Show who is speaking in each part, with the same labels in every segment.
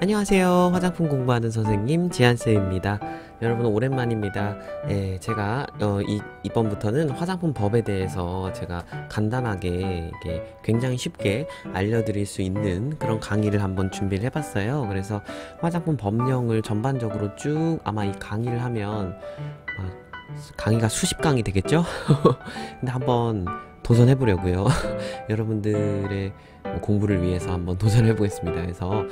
Speaker 1: 안녕하세요. 화장품 공부하는 선생님 지한쌤입니다. 여러분 오랜만입니다. 제가 이번부터는 화장품 법에 대해서 제가 간단하게 이게 굉장히 쉽게 알려드릴 수 있는 그런 강의를 한번 준비를 해봤어요. 그래서 화장품 법령을 전반적으로 쭉 아마 이 강의를 하면 강의가 수십 강이 되겠죠? 근데 한번 도전해보려고요. 여러분들의 공부를 위해서 한번 도전해보겠습니다. 그래서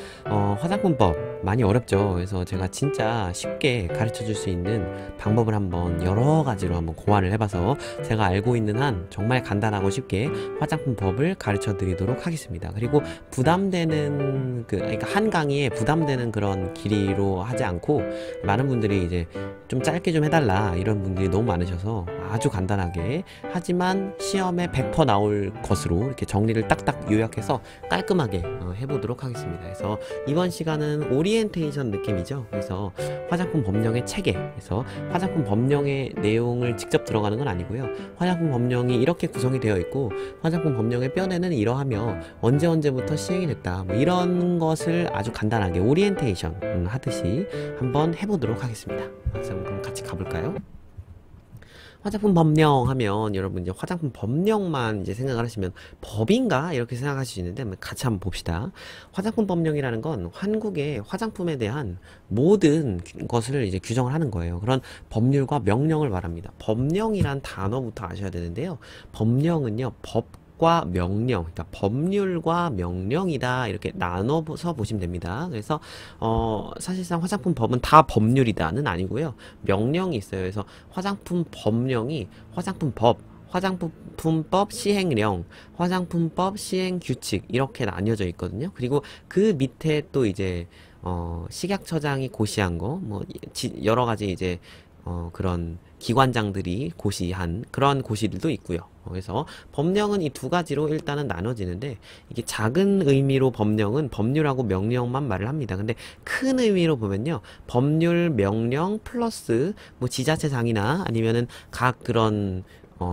Speaker 1: 화장품법 많이 어렵죠. 그래서 제가 진짜 쉽게 가르쳐 줄 수 있는 방법을 한번 여러 가지로 한번 고안을 해봐서 제가 알고 있는 한 정말 간단하고 쉽게 화장품법을 가르쳐 드리도록 하겠습니다. 그리고 부담되는 그러니까 한 강의에 부담되는 그런 길이로 하지 않고, 많은 분들이 이제 좀 짧게 좀 해달라 이런 분들이 너무 많으셔서 아주 간단하게, 하지만 시험에 100% 나올 것으로 이렇게 정리를 딱딱 요약해서 깔끔하게 해보도록 하겠습니다. 그래서 이번 시간은 오리엔테이션 느낌이죠. 그래서 화장품 법령의 체계, 그래서 화장품 법령의 내용을 직접 들어가는 건 아니고요. 화장품 법령이 이렇게 구성이 되어 있고 화장품 법령의 뼈대는 이러하며 언제부터 시행이 됐다, 뭐 이런 것을 아주 간단하게 오리엔테이션 하듯이 한번 해보도록 하겠습니다. 그래서 그럼 같이 가볼까요? 화장품 법령 하면 여러분 이제 화장품 법령만 이제 생각을 하시면 법인가 이렇게 생각하실 수 있는데, 같이 한번 봅시다. 화장품 법령이라는 건 한국의 화장품에 대한 모든 것을 이제 규정을 하는 거예요. 그런 법률과 명령을 말합니다. 법령이란 단어부터 아셔야 되는데요. 법령은요, 과 명령, 그러니까 법률과 명령이다, 이렇게 나눠서 보시면 됩니다. 그래서 사실상 화장품 법은 다 법률이다는 아니고요. 명령이 있어요. 그래서 화장품 법령이 화장품법, 화장품법 시행령, 화장품법 시행규칙 이렇게 나뉘어져 있거든요. 그리고 그 밑에 또 이제 식약처장이 고시한 거, 뭐 여러 가지 이제 그런 기관장들이 고시한 그런 고시들도 있고요. 그래서 법령은 이 두 가지로 일단은 나눠지는데, 이게 작은 의미로 법령은 법률하고 명령만 말을 합니다. 근데 큰 의미로 보면요, 법률, 명령 플러스 뭐 지자체장이나 아니면은 각 그런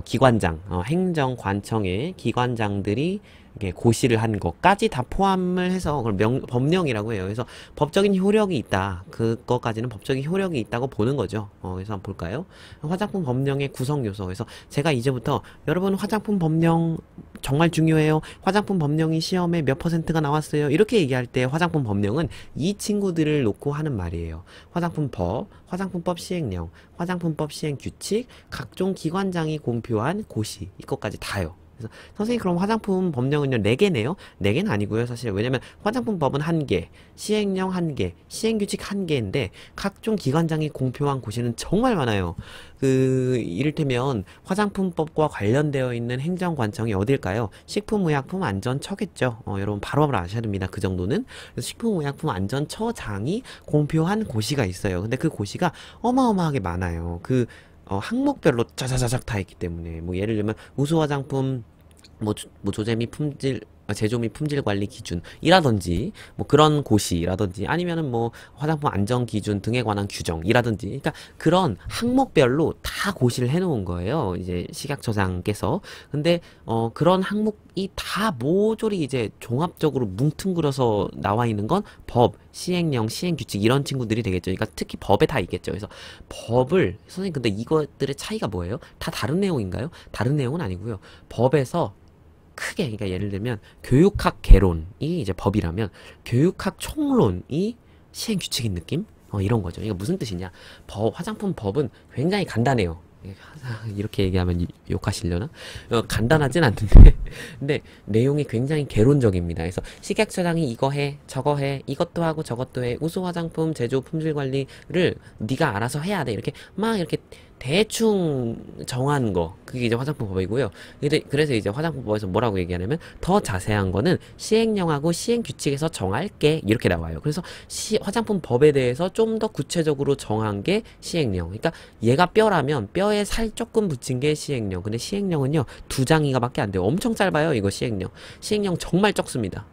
Speaker 1: 기관장, 행정관청의 기관장들이 이게 고시를 한 것까지 다 포함을 해서 그걸 법령이라고 해요. 그래서 법적인 효력이 있다, 그것까지는 법적인 효력이 있다고 보는 거죠. 그래서 한번 볼까요? 화장품 법령의 구성 요소. 그래서 제가 이제부터 여러분 화장품 법령 정말 중요해요, 화장품 법령이 시험에 몇 %가 나왔어요, 이렇게 얘기할 때 화장품 법령은 이 친구들을 놓고 하는 말이에요. 화장품법, 화장품법 시행령, 화장품법 시행규칙, 각종 기관장이 공표한 고시, 이것까지 다요. 그래서 선생님 그럼 화장품 법령은요 4개네요? 4개는 아니고요. 사실 왜냐면 화장품법은 1개, 시행령 1개, 시행규칙 1개인데 각종 기관장이 공표한 고시는 정말 많아요. 이를테면 화장품법과 관련되어 있는 행정관청이 어딜까요? 식품의약품안전처겠죠. 여러분 바로바로 아셔야 됩니다. 그 정도는. 그래서 식품의약품안전처장이 공표한 고시가 있어요. 근데 그 고시가 어마어마하게 많아요. 항목별로 짜자자작 다 있기 때문에, 뭐 예를 들면 우수 화장품 조제 및 품질, 제조 및 품질 관리 기준이라든지 뭐 그런 고시라든지, 아니면은 뭐 화장품 안전 기준 등에 관한 규정이라든지, 그러니까 그런 항목별로 다 고시를 해놓은 거예요, 이제 식약처장께서. 근데 그런 항목이 다 모조리 이제 종합적으로 뭉뚱그려서 나와 있는 건 법, 시행령, 시행규칙 이런 친구들이 되겠죠. 그러니까 특히 법에 다 있겠죠. 그래서 법을, 선생님 근데 이것들의 차이가 뭐예요? 다 다른 내용인가요? 다른 내용은 아니고요. 법에서 크게, 그러니까 예를 들면 교육학 개론이 이제 법이라면 교육학 총론이 시행규칙인 느낌? 이런 거죠. 이거 무슨 뜻이냐? 화장품 법은 굉장히 간단해요. 이렇게 얘기하면 욕하시려나? 간단하진 않는데 근데 내용이 굉장히 개론적입니다. 그래서 식약처장이 이거 해, 저거 해, 이것도 하고 저것도 해, 우수 화장품 제조 품질 관리를 네가 알아서 해야 돼, 이렇게 막 이렇게 대충 정한 거, 그게 이제 화장품법이고요. 그래서 이제 화장품법에서 뭐라고 얘기하냐면, 더 자세한 거는 시행령하고 시행규칙에서 정할게, 이렇게 나와요. 그래서 화장품법에 대해서 좀 더 구체적으로 정한 게 시행령. 그러니까 얘가 뼈라면 뼈에 살 조금 붙인 게 시행령. 근데 시행령은요 2장이가밖에 안 돼요. 엄청 짧아요, 이거 시행령. 시행령 정말 적습니다.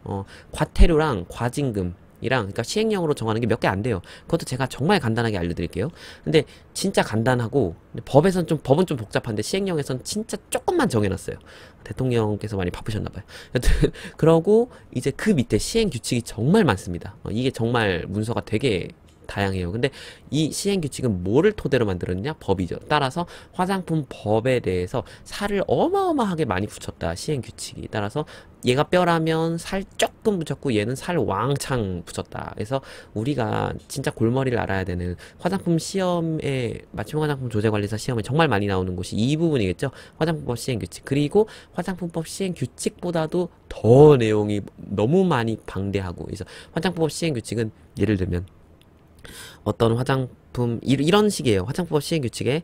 Speaker 1: 과태료랑 과징금 그러니까 시행령으로 정하는 게 몇 개 안 돼요. 그것도 제가 정말 간단하게 알려드릴게요. 근데 진짜 간단하고 법은 좀 복잡한데 시행령에선 진짜 조금만 정해놨어요. 대통령께서 많이 바쁘셨나봐요. 여튼 그러고 이제 그 밑에 시행 규칙이 정말 많습니다. 이게 정말 문서가 되게 다양해요. 근데 이 시행 규칙은 뭐를 토대로 만들었느냐? 법이죠. 따라서 화장품 법에 대해서 살을 어마어마하게 많이 붙였다. 시행 규칙이. 따라서 얘가 뼈라면 살 조금 붙였고 얘는 살 왕창 붙였다. 그래서 우리가 진짜 골머리를 알아야 되는 화장품 시험에 맞춤 화장품 조제관리사 시험에 정말 많이 나오는 곳이 이 부분이겠죠. 화장품법 시행 규칙. 그리고 화장품법 시행 규칙보다도 더 내용이 너무 많이 방대하고 그래서 화장품법 시행 규칙은 예를 들면 어떤 화장품 이런 식이에요. 화장법 시행규칙에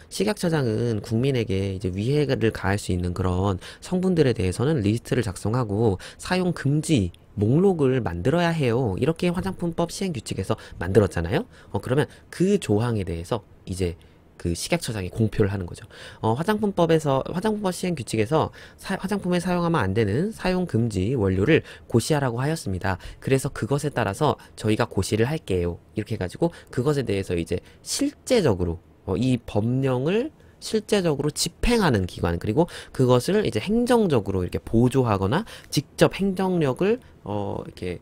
Speaker 1: 식약처장은 국민에게 이제 위해를 가할 수 있는 그런 성분들에 대해서는 리스트를 작성하고 사용 금지 목록을 만들어야 해요. 이렇게 화장품법 시행규칙에서 만들었잖아요. 그러면 그 조항에 대해서 이제 그 식약처장이 공표를 하는 거죠. 화장품법 시행 규칙에서 화장품에 사용하면 안 되는 사용 금지 원료를 고시하라고 하였습니다. 그래서 그것에 따라서 저희가 고시를 할게요. 이렇게 해가지고 그것에 대해서 이제 실제적으로 이 법령을 실제적으로 집행하는 기관 그리고 그것을 이제 행정적으로 이렇게 보조하거나 직접 행정력을 이렇게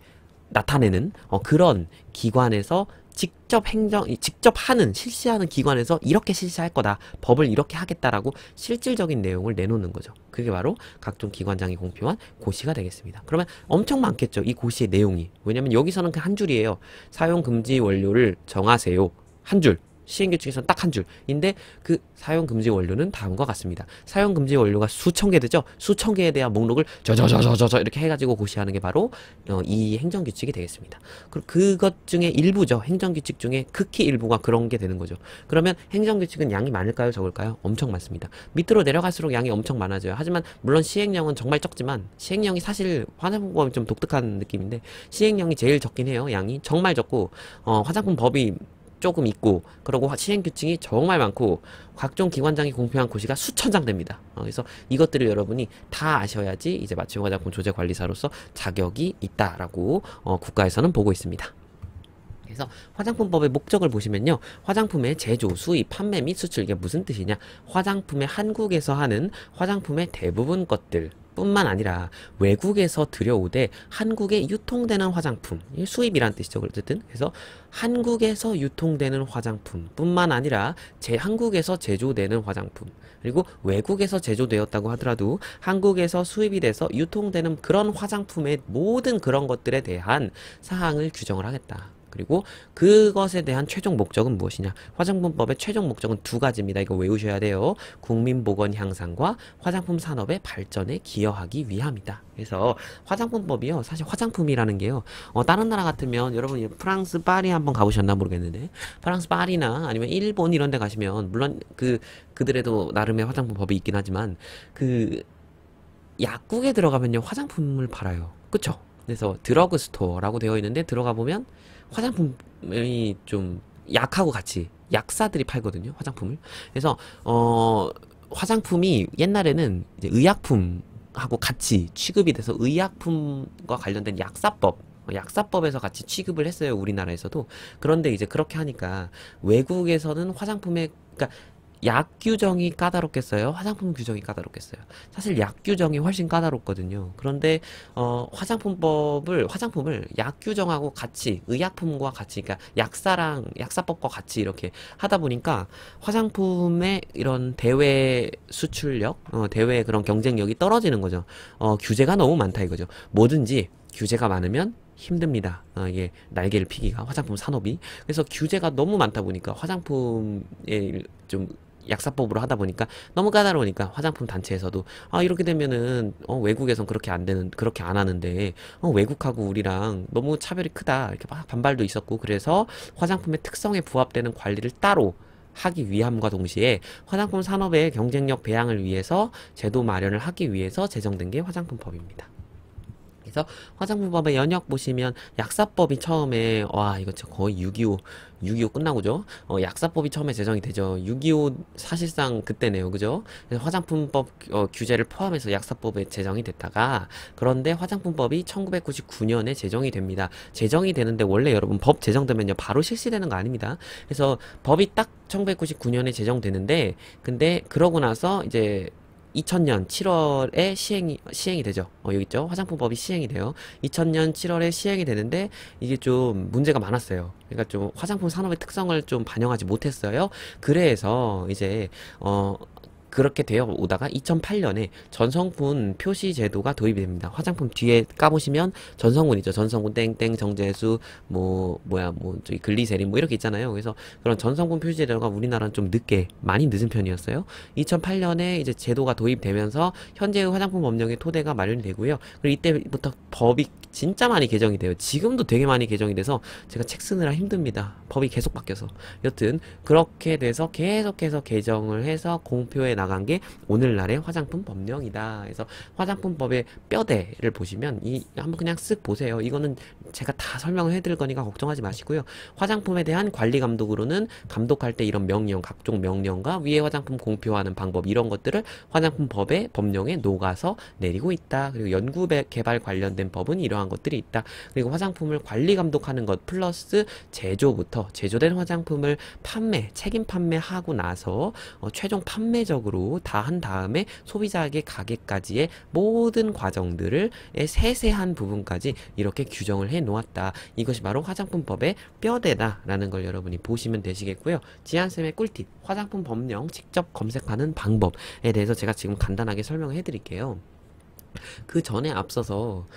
Speaker 1: 나타내는 그런 기관에서 직접 실시하는 기관에서 이렇게 실시할 거다. 법을 이렇게 하겠다라고 실질적인 내용을 내놓는 거죠. 그게 바로 각종 기관장이 공표한 고시가 되겠습니다. 그러면 엄청 많겠죠. 이 고시의 내용이. 왜냐면 여기서는 그 한 줄이에요. 사용 금지 원료를 정하세요. 한 줄. 시행규칙에서는 딱 한 줄인데 그 사용금지 원료는 다음과 같습니다. 사용금지 원료가 수천 개 되죠. 수천 개에 대한 목록을 저저저저저 이렇게 해가지고 고시하는 게 바로 이 행정규칙이 되겠습니다. 그것 중에 일부죠. 행정규칙 중에 극히 일부가 그런 게 되는 거죠. 그러면 행정규칙은 양이 많을까요? 적을까요? 엄청 많습니다. 밑으로 내려갈수록 양이 엄청 많아져요. 하지만 물론 시행령은 정말 적지만 시행령이 사실 화장품법이 좀 독특한 느낌인데 시행령이 제일 적긴 해요. 양이 정말 적고 화장품법이 조금 있고 그리고 시행규칙이 정말 많고 각종 기관장이 공표한 고시가 수천 장 됩니다. 그래서 이것들을 여러분이 다 아셔야지 이제 맞춤 화장품 조제관리사로서 자격이 있다라고 국가에서는 보고 있습니다. 그래서 화장품법의 목적을 보시면요. 화장품의 제조, 수입, 판매 및 수출 이게 무슨 뜻이냐? 화장품의 한국에서 하는 화장품의 대부분 것들 뿐만 아니라 외국에서 들여오되 한국에 유통되는 화장품 수입이란 뜻이죠. 어쨌든 그래서 한국에서 유통되는 화장품 뿐만 아니라 한국에서 제조되는 화장품 그리고 외국에서 제조되었다고 하더라도 한국에서 수입이 돼서 유통되는 그런 화장품의 모든 그런 것들에 대한 사항을 규정을 하겠다. 그리고 그것에 대한 최종 목적은 무엇이냐? 화장품법의 최종 목적은 두 가지입니다. 이거 외우셔야 돼요. 국민보건 향상과 화장품 산업의 발전에 기여하기 위함이다. 그래서 화장품법이요. 사실 화장품이라는 게요. 다른 나라 같으면 여러분 프랑스 파리 한번 가보셨나 모르겠는데 프랑스 파리나 아니면 일본 이런 데 가시면 물론 그들에도 나름의 화장품법이 있긴 하지만 그 약국에 들어가면요. 화장품을 팔아요. 그쵸? 그래서 드러그 스토어라고 되어 있는데 들어가 보면 화장품이 좀 약하고 같이 약사들이 팔거든요. 화장품을. 그래서 화장품이 옛날에는 이제 의약품하고 같이 취급이 돼서 의약품과 관련된 약사법에서 같이 취급을 했어요. 우리나라에서도. 그런데 이제 그렇게 하니까 외국에서는 그러니까 약 규정이 까다롭겠어요? 화장품 규정이 까다롭겠어요? 사실 약 규정이 훨씬 까다롭거든요. 그런데 화장품을 약 규정하고 같이 의약품과 같이 그러니까 약사법과 같이 이렇게 하다 보니까 화장품의 이런 대외 수출력, 대외 그런 경쟁력이 떨어지는 거죠. 규제가 너무 많다 이거죠. 뭐든지 규제가 많으면 힘듭니다. 이게 날개를 피기가 화장품 산업이. 그래서 규제가 너무 많다 보니까 화장품에 좀 약사법으로 하다 보니까 너무 까다로우니까 화장품 단체에서도 이렇게 되면은 외국에선 그렇게 안 하는데 외국하고 우리랑 너무 차별이 크다 이렇게 막 반발도 있었고 그래서 화장품의 특성에 부합되는 관리를 따로 하기 위함과 동시에 화장품 산업의 경쟁력 배양을 위해서 제도 마련을 하기 위해서 제정된 게 화장품법입니다. 그래서 화장품법의 연역 보시면 약사법이 처음에 와 이거 진짜 거의 6.25 끝나고죠. 약사법이 처음에 제정이 되죠. 6.25 사실상 그때네요, 그죠? 그래서 화장품법 규제를 포함해서 약사법에 제정이 됐다가 그런데 화장품법이 1999년에 제정이 됩니다. 제정이 되는데 원래 여러분 법 제정되면요 바로 실시되는 거 아닙니다. 그래서 법이 딱 1999년에 제정되는데 근데 그러고 나서 이제 2000년 7월에 시행이 되죠. 여기 있죠. 화장품법이 시행이 돼요. 2000년 7월에 시행이 되는데 이게 좀 문제가 많았어요. 그러니까 좀 화장품 산업의 특성을 좀 반영하지 못했어요. 그래서 이제 그렇게 되어 오다가 2008년에 전성분 표시 제도가 도입이 됩니다. 화장품 뒤에 까보시면 전성분이죠. 전성분 땡땡 정제수 저기 글리세린 뭐 이렇게 있잖아요. 그래서 그런 전성분 표시 제도가 우리나라는 좀 늦게 많이 늦은 편이었어요. 2008년에 이제 제도가 도입되면서 현재의 화장품 법령의 토대가 마련이 되고요. 그리고 이때부터 법이 진짜 많이 개정이 돼요. 지금도 되게 많이 개정이 돼서 제가 책 쓰느라 힘듭니다. 법이 계속 바뀌어서. 여튼 그렇게 돼서 계속해서 개정을 해서 공표해 나간 게 오늘날의 화장품 법령이다. 그래서 화장품법의 뼈대를 보시면 한번 그냥 쓱 보세요. 이거는 제가 다 설명을 해드릴 거니까 걱정하지 마시고요. 화장품에 대한 관리 감독으로는 감독할 때 이런 명령, 각종 명령과 위에 화장품 공표하는 방법 이런 것들을 화장품법의 법령에 녹아서 내리고 있다. 그리고 연구 개발 관련된 법은 이러한 것들이 있다. 그리고 화장품을 관리 감독하는 것 플러스 제조부터 제조된 화장품을 책임 판매하고 나서 최종 판매적으로 다 한 다음에 소비자에게 가게까지의 모든 과정들을 세세한 부분까지 이렇게 규정을 해 놓았다. 이것이 바로 화장품법의 뼈대다라는 걸 여러분이 보시면 되시겠고요. 지한쌤의 꿀팁, 화장품 법령 직접 검색하는 방법에 대해서 제가 지금 간단하게 설명해 드릴게요. 그 전에 앞서서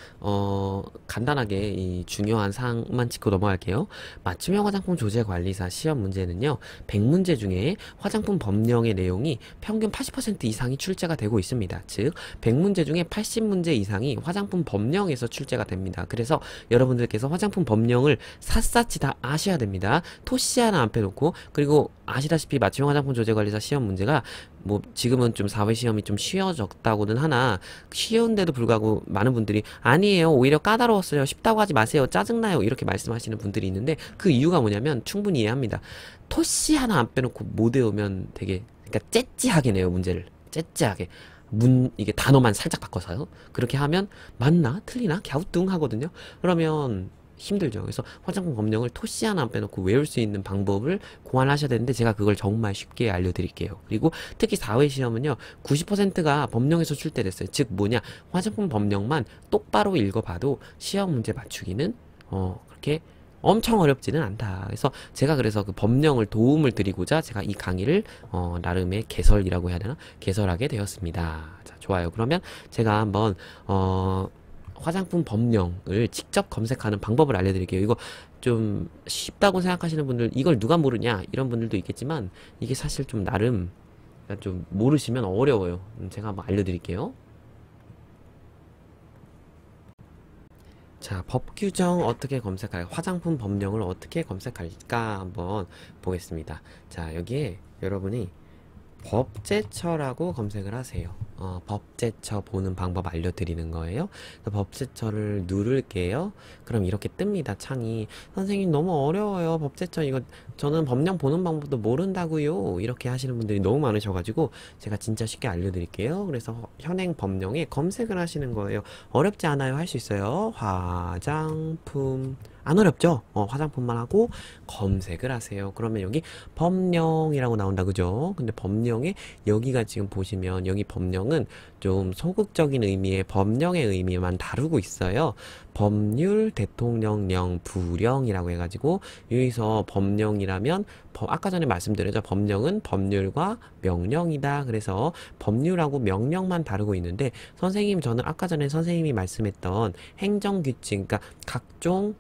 Speaker 1: 간단하게 이 중요한 사항만 짚고 넘어갈게요. 맞춤형 화장품 조제 관리사 시험 문제는요. 100문제 중에 화장품 법령의 내용이 평균 80% 이상이 출제가 되고 있습니다. 즉 100문제 중에 80문제 이상이 화장품 법령에서 출제가 됩니다. 그래서 여러분들께서 화장품 법령을 샅샅이 다 아셔야 됩니다. 토시 하나 안 빼놓고. 그리고 아시다시피 맞춤형 화장품 조제 관리사 시험 문제가 뭐 지금은 좀 4회 시험이 좀 쉬워졌다고는 하나 쉬운데도 불구하고 많은 분들이 아니에요 오히려 까다로웠어요 쉽다고 하지 마세요 짜증나요 이렇게 말씀하시는 분들이 있는데 그 이유가 뭐냐면 충분히 이해합니다. 토시 하나 안 빼놓고 못 외우면 되게 그러니까 째찌하게 내요 문제를 째찌하게 이게 단어만 살짝 바꿔서요. 그렇게 하면 맞나 틀리나 갸우뚱 하거든요. 그러면 힘들죠. 그래서 화장품 법령을 토시 하나 안 빼놓고 외울 수 있는 방법을 고안하셔야 되는데 제가 그걸 정말 쉽게 알려드릴게요. 그리고 특히 4회 시험은요. 90%가 법령에서 출제됐어요. 즉 뭐냐 화장품 법령만 똑바로 읽어봐도 시험 문제 맞추기는 그렇게 엄청 어렵지는 않다. 제가 그래서 그 법령을 도움을 드리고자 제가 이 강의를 나름의 개설이라고 해야 되나? 개설하게 되었습니다. 자, 좋아요. 그러면 제가 한번 화장품 법령을 직접 검색하는 방법을 알려드릴게요. 이거 좀 쉽다고 생각하시는 분들 이걸 누가 모르냐 이런 분들도 있겠지만 이게 사실 좀 나름 좀 모르시면 어려워요. 제가 한번 알려드릴게요. 자, 법 규정 어떻게 검색할까? 화장품 법령을 어떻게 검색할까? 한번 보겠습니다. 자, 여기에 여러분이 법제처라고 검색을 하세요. 법제처 보는 방법 알려드리는 거예요. 법제처를 누를게요. 그럼 이렇게 뜹니다. 창이. 선생님 너무 어려워요. 법제처 이거 저는 법령 보는 방법도 모른다고요. 이렇게 하시는 분들이 너무 많으셔가지고 제가 진짜 쉽게 알려드릴게요. 그래서 현행 법령에 검색을 하시는 거예요. 어렵지 않아요. 할 수 있어요. 화장품 안 어렵죠? 화장품만 하고 검색을 하세요. 그러면 여기 법령이라고 나온다 그죠? 근데 법령에 여기가 지금 보시면 여기 법령은 좀 소극적인 의미의 법령의 의미만 다루고 있어요. 법률, 대통령령, 부령이라고 해가지고 여기서 법령이라면 아까 전에 말씀드렸죠. 법령은 법률과 명령이다. 그래서 법률하고 명령만 다루고 있는데 선생님 저는 아까 전에 선생님이 말씀했던 행정규칙 그러니까 각종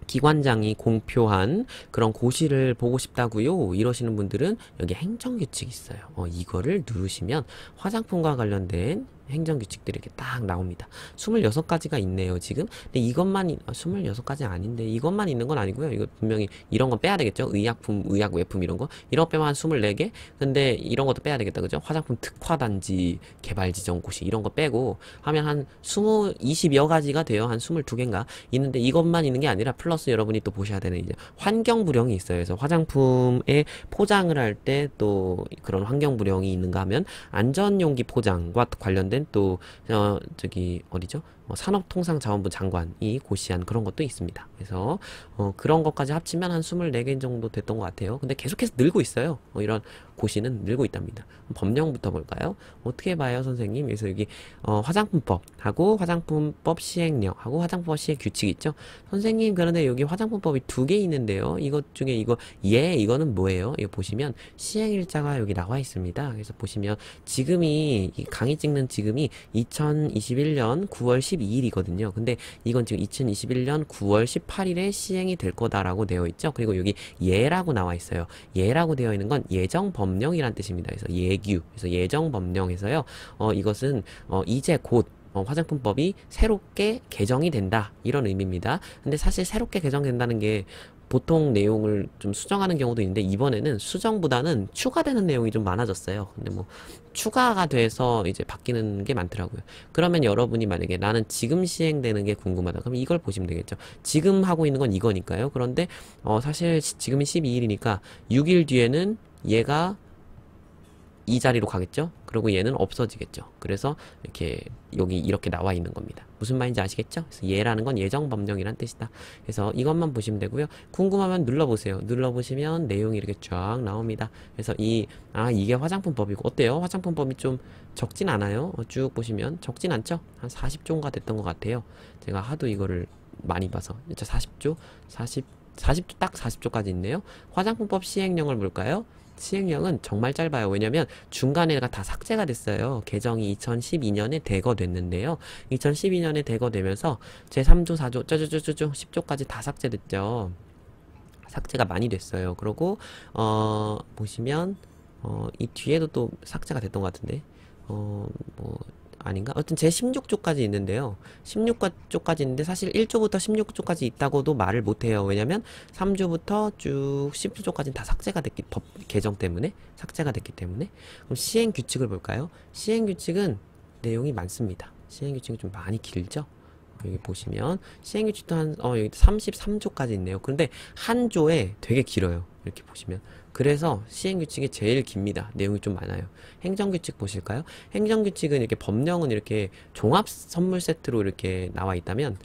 Speaker 1: 기관장이 공표한 그런 고시를 보고 싶다고요 이러시는 분들은 여기 행정규칙이 있어요. 이거를 누르시면 화장품과 관련된 행정규칙들이 이렇게 딱 나옵니다. 26가지가 있네요, 지금. 근데 이것만, 26가지 아닌데, 이것만 있는 건 아니고요. 이거 분명히 이런 건 빼야 되겠죠? 의약품, 의약 외품 이런 거. 이런 거 빼면 한 24개? 근데 이런 것도 빼야 되겠다, 그죠? 화장품 특화단지, 개발지정고시, 이런 거 빼고 하면 한 20여 가지가 돼요. 한 22개인가? 있는데 이것만 있는 게 아니라 플러스 여러분이 또 보셔야 되는 이제 환경불용이 있어요. 그래서 화장품에 포장을 할 때 또 그런 환경불용이 있는가 하면 안전용기 포장과 관련된 또 저기 어디죠? 산업통상자원부 장관이 고시한 그런 것도 있습니다. 그래서 그런 것까지 합치면 한 24개 정도 됐던 것 같아요. 근데 계속해서 늘고 있어요. 이런 고시는 늘고 있답니다. 법령부터 볼까요? 어떻게 봐요, 선생님? 그래서 여기 화장품법하고 화장품법 시행령하고 화장품법 시행 규칙 있죠? 선생님, 그런데 여기 화장품법이 2개 있는데요. 이것 중에 이거는 뭐예요? 이거 보시면 시행일자가 여기 나와 있습니다. 그래서 보시면 지금이 강의 찍는 지금이 2021년 9월 12일이거든요. 근데 이건 지금 2021년 9월 18일에 시행이 될 거다라고 되어 있죠. 그리고 여기 예라고 나와 있어요. 예라고 되어 있는 건 예정법령이란 뜻입니다. 그래서 예규, 그래서 예정법령에서요. 이것은 이제 곧 화장품법이 새롭게 개정이 된다, 이런 의미입니다. 근데 사실 새롭게 개정된다는 게 보통 내용을 좀 수정하는 경우도 있는데 이번에는 수정보다는 추가되는 내용이 좀 많아졌어요. 근데 뭐 추가가 돼서 이제 바뀌는 게 많더라고요. 그러면 여러분이 만약에 나는 지금 시행되는 게 궁금하다, 그럼 이걸 보시면 되겠죠. 지금 하고 있는 건 이거니까요. 그런데 사실 지금이 12일이니까 6일 뒤에는 얘가 이 자리로 가겠죠? 그리고 얘는 없어지겠죠. 그래서 이렇게 여기 이렇게 나와 있는 겁니다. 무슨 말인지 아시겠죠? 그래서 얘라는 건 예정법령이란 뜻이다. 그래서 이것만 보시면 되고요. 궁금하면 눌러보세요. 눌러보시면 내용이 이렇게 쫙 나옵니다. 그래서 이게 화장품법이고, 어때요? 화장품법이 좀 적진 않아요? 쭉 보시면 적진 않죠? 한 40조인가 됐던 것 같아요. 제가 하도 이거를 많이 봐서. 40조? 40조, 딱 40조까지 있네요. 화장품법 시행령을 볼까요? 시행령은 정말 짧아요. 왜냐면 중간에가 다 삭제가 됐어요. 개정이 2012년에 대거됐는데요. 2012년에 대거되면서 제3조, 4조, 쩌쩌쩌쩌 10조까지 다 삭제됐죠. 삭제가 많이 됐어요. 그리고 보시면 이 뒤에도 또 삭제가 됐던 것 같은데 뭐 아닌가? 어쨌든 제 16조까지 있는데요. 16조까지 있는데 사실 1조부터 16조까지 있다고도 말을 못해요. 왜냐면 3조부터 쭉 10조까지는 다 삭제가 법 개정 때문에 삭제가 됐기 때문에. 그럼 시행규칙을 볼까요? 시행규칙은 내용이 많습니다. 시행규칙은 좀 많이 길죠? 여기 보시면 시행규칙도 여기 33조까지 있네요. 그런데 한 조에 되게 길어요. 이렇게 보시면. 그래서 시행규칙이 제일 깁니다. 내용이 좀 많아요. 행정규칙 보실까요? 행정규칙은 이렇게 법령은 이렇게 종합 선물 세트로 이렇게 나와 있다면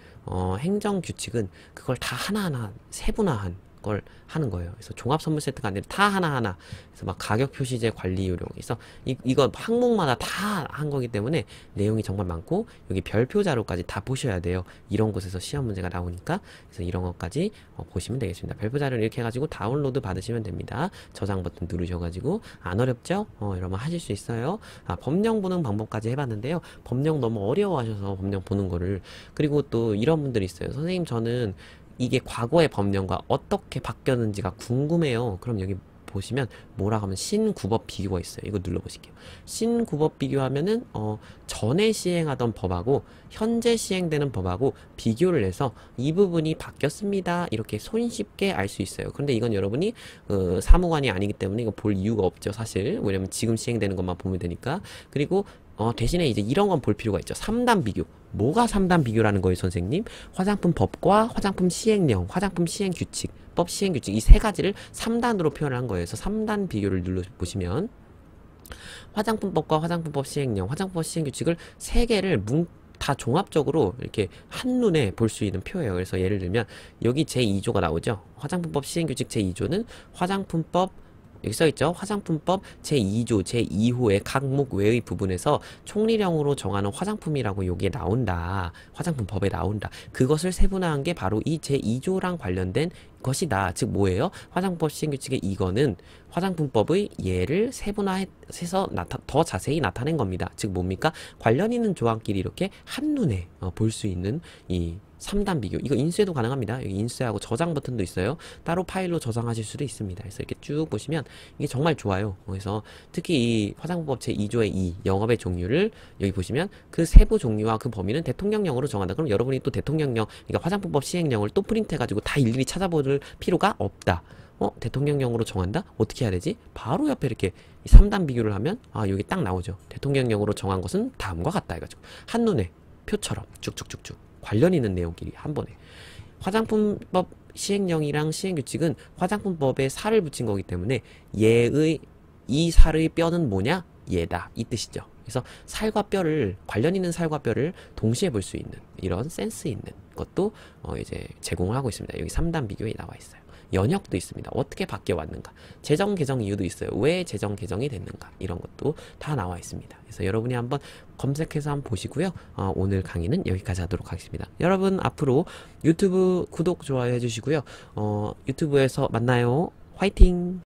Speaker 1: 행정규칙은 그걸 다 하나하나 세분화한 걸 하는 거예요. 그래서 종합 선물 세트가 아니라 다 하나하나. 그래서 막 가격 표시제 관리 요령. 그래서 이거 항목마다 다 한 거기 때문에 내용이 정말 많고 여기 별표 자료까지 다 보셔야 돼요. 이런 곳에서 시험 문제가 나오니까. 그래서 이런 것까지 보시면 되겠습니다. 별표 자료를 이렇게 해가지고 다운로드 받으시면 됩니다. 저장 버튼 누르셔가지고. 안 어렵죠? 이러면 하실 수 있어요. 법령 보는 방법까지 해봤는데요. 법령 너무 어려워하셔서 법령 보는 거를. 그리고 또 이런 분들이 있어요. 선생님, 저는 이게 과거의 법령과 어떻게 바뀌었는지가 궁금해요. 그럼 여기 보시면 뭐라고 하면 신구법 비교가 있어요. 이거 눌러보실게요. 신구법 비교하면은 전에 시행하던 법하고 현재 시행되는 법하고 비교를 해서 이 부분이 바뀌었습니다, 이렇게 손쉽게 알 수 있어요. 그런데 이건 여러분이 사무관이 아니기 때문에 이거 볼 이유가 없죠, 사실. 왜냐면 지금 시행되는 것만 보면 되니까. 그리고 대신에 이제 이런 건 볼 필요가 있죠. 3단 비교. 뭐가 3단 비교라는 거예요, 선생님? 화장품 법과 화장품 시행령, 화장품 시행 규칙, 법 시행 규칙, 이 세 가지를 3단으로 표현한 거예요. 그래서 3단 비교를 눌러보시면 화장품법과 화장품법 시행령, 화장품법 시행 규칙을 세 개를 다 종합적으로 이렇게 한눈에 볼 수 있는 표예요. 그래서 예를 들면 여기 제2조가 나오죠. 화장품법 시행규칙 제2조는 화장품법, 여기 써있죠. 화장품법 제2조 제2호의 각목 외의 부분에서 총리령으로 정하는 화장품이라고 여기에 나온다. 화장품법에 나온다. 그것을 세분화한 게 바로 이 제2조랑 관련된 것이다. 즉 뭐예요? 화장품법 시행규칙의 이거는 화장품법의 예를 세분화해서 더 자세히 나타낸 겁니다. 즉 뭡니까? 관련 있는 조항끼리 이렇게 한눈에 볼 수 있는 이 3단 비교. 이거 인수해도 가능합니다. 여기 인수하고 저장 버튼도 있어요. 따로 파일로 저장하실 수도 있습니다. 그래서 이렇게 쭉 보시면 이게 정말 좋아요. 그래서 특히 이 화장품법 제2조의 2 영업의 종류를 여기 보시면 그 세부 종류와 그 범위는 대통령령으로 정한다. 그럼 여러분이 또 대통령령, 그러니까 화장품법 시행령을 또 프린트해가지고 다 일일이 찾아볼 필요가 없다. 대통령령으로 정한다? 어떻게 해야 되지? 바로 옆에 이렇게 3단 비교를 하면 여기 딱 나오죠. 대통령령으로 정한 것은 다음과 같다 해가지고 한눈에 표처럼 쭉쭉쭉쭉 관련 있는 내용끼리 한 번에. 화장품법 시행령이랑 시행규칙은 화장품법에 살을 붙인 거기 때문에 얘의 이 살의 뼈는 뭐냐? 얘다 이 뜻이죠. 그래서 살과 뼈를, 관련 있는 살과 뼈를 동시에 볼 수 있는 이런 센스 있는 것도 이제 제공을 하고 있습니다. 여기 3단 비교에 나와 있어요. 연역도 있습니다. 어떻게 바뀌어 왔는가, 재정 개정 이유도 있어요. 왜 재정 개정이 됐는가, 이런 것도 다 나와 있습니다. 그래서 여러분이 한번 검색해서 한번 보시고요. 오늘 강의는 여기까지 하도록 하겠습니다. 여러분 앞으로 유튜브 구독, 좋아요 해주시고요. 유튜브에서 만나요. 화이팅!